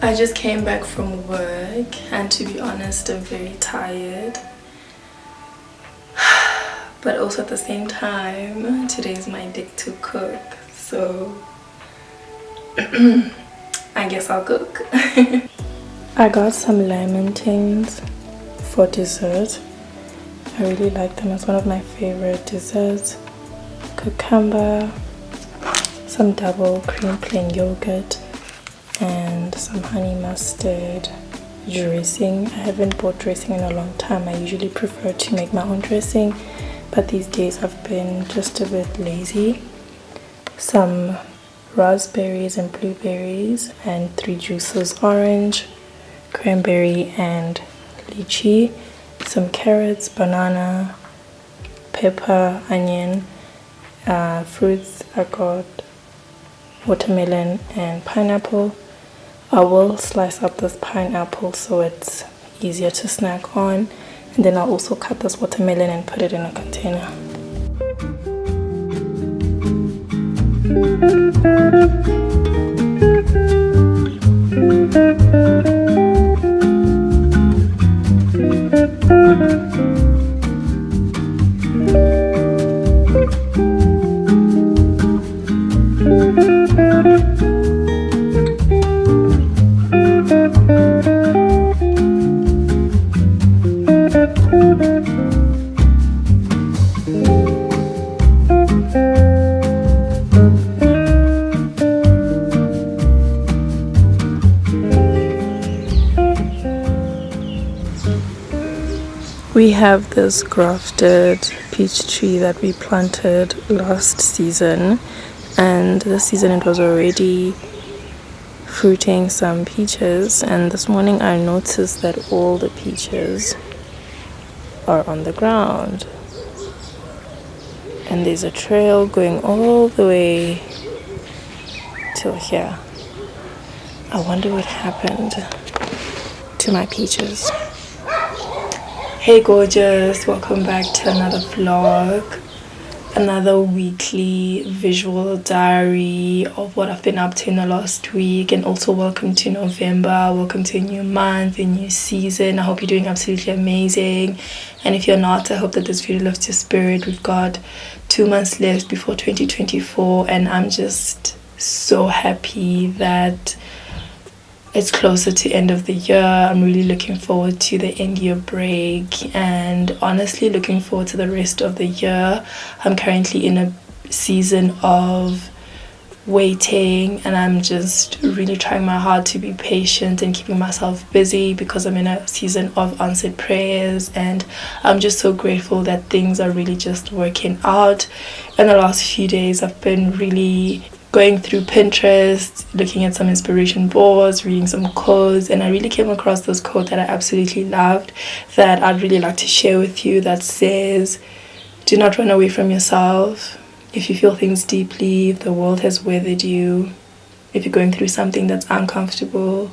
I just came back from work and to be honest, I'm very tired. But also at the same time, today is my day to cook. So I guess I'll cook. I got some lemon things for dessert. I really like them. It's one of my favorite desserts. Cucumber, some double cream plain yogurt, and some honey mustard dressing. I haven't bought dressing in a long time. I usually prefer to make my own dressing, but these days I've been just a bit lazy. Some raspberries and blueberries and 3 juices: orange, cranberry and lychee. Some carrots, banana, pepper, onion. Fruits, I got watermelon and pineapple. I will slice up this pineapple so it's easier to snack on, and then I'll also cut this watermelon and put it in a container. We have this grafted peach tree that we planted last season, and this season it was already fruiting some peaches, and this morning I noticed that all the peaches are on the ground, and there's a trail going all the way till here. I wonder what happened to my peaches. Hey gorgeous, welcome back to another vlog, another weekly visual diary of what I've been up to in the last week, and also welcome to November, welcome to a new month, a new season. I hope you're doing absolutely amazing, and if you're not, I hope that this video lifts your spirit. We've got 2 months left before 2024, and I'm just so happy that it's closer to end of the year. I'm really looking forward to the end year break, and honestly looking forward to the rest of the year. I'm currently in a season of waiting, and I'm just really trying my hard to be patient and keeping myself busy because I'm in a season of answered prayers, and I'm just so grateful that things are really just working out. In the last few days I've been really going through Pinterest, looking at some inspiration boards, reading some quotes, and I really came across this quote that I absolutely loved that I'd really like to share with you, that says, "Do not run away from yourself. If you feel things deeply, if the world has weathered you, if you're going through something that's uncomfortable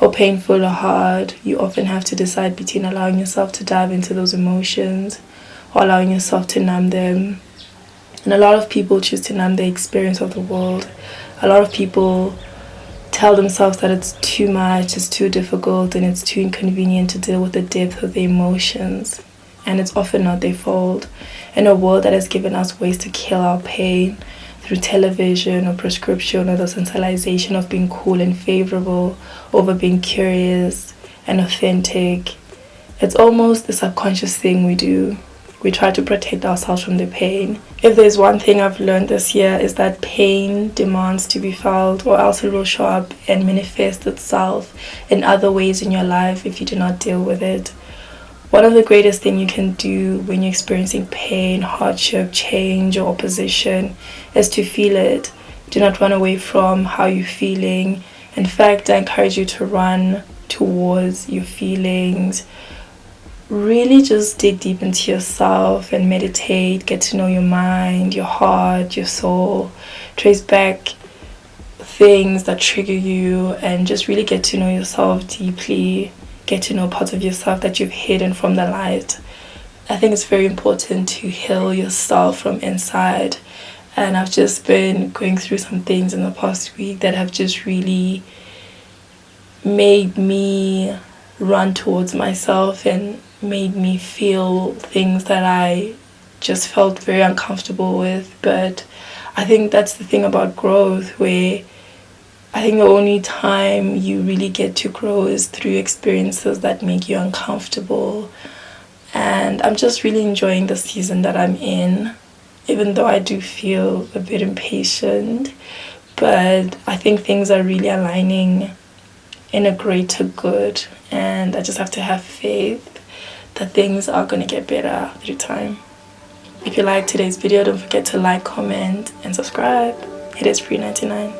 or painful or hard, you often have to decide between allowing yourself to dive into those emotions or allowing yourself to numb them." And a lot of people choose to numb the experience of the world. A lot of people tell themselves that it's too much, it's too difficult, and it's too inconvenient to deal with the depth of the emotions. And it's often not their fault. In a world that has given us ways to kill our pain through television or prescription, or the centralization of being cool and favorable over being curious and authentic, it's almost the subconscious thing we do. We try to protect ourselves from the pain. If there's one thing I've learned this year, is that pain demands to be felt, or else it will show up and manifest itself in other ways in your life if you do not deal with it. One of the greatest things you can do when you're experiencing pain, hardship, change, or opposition is to feel it. Do not run away from how you're feeling. In fact, I encourage you to run towards your feelings. Really just dig deep into yourself and meditate, get to know your mind, your heart, your soul, trace back things that trigger you, and just really get to know yourself deeply, get to know parts of yourself that you've hidden from the light. I think it's very important to heal yourself from inside, and I've just been going through some things in the past week that have just really made me run towards myself and made me feel things that I just felt very uncomfortable with. But I think that's the thing about growth, where I think the only time you really get to grow is through experiences that make you uncomfortable. And I'm just really enjoying the season that I'm in, even though I do feel a bit impatient. But I think things are really aligning in a greater good, and I just have to have faith that things are going to get better through time. If you like today's video, don't forget to like, comment, and subscribe. It is free 99.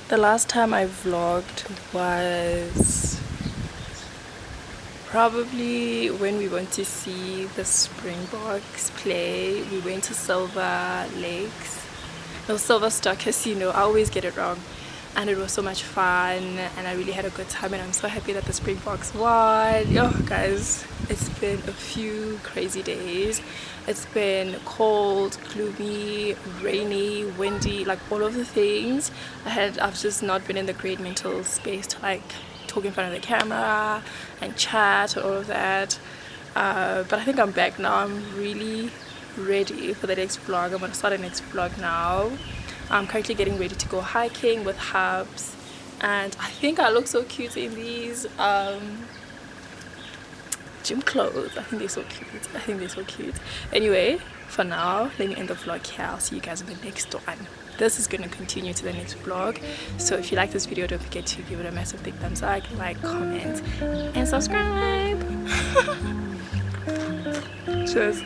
The last time I vlogged was probably when we went to see the Springboks play. We went to Silver Lakes, no, Silver Star Casino. I always get it wrong. And it was so much fun, and I really had a good time, and I'm so happy that the Springboks won. Oh guys, it's been a few crazy days. It's been cold, gloomy, rainy, windy, like all of the things. I've just not been in the great mental space to like talk in front of the camera and chat and all of that. But I think I'm back now. I'm really ready for the next vlog. I'm gonna start the next vlog now. I'm currently getting ready to go hiking with Hubs, and I think I look so cute in these gym clothes. I think they're so cute. Anyway, for now, let me end the vlog here. I'll see you guys in the next one. This is going to continue to the next vlog, so if you like this video, don't forget to give it a massive big thumbs up, like, comment, and subscribe. Cheers.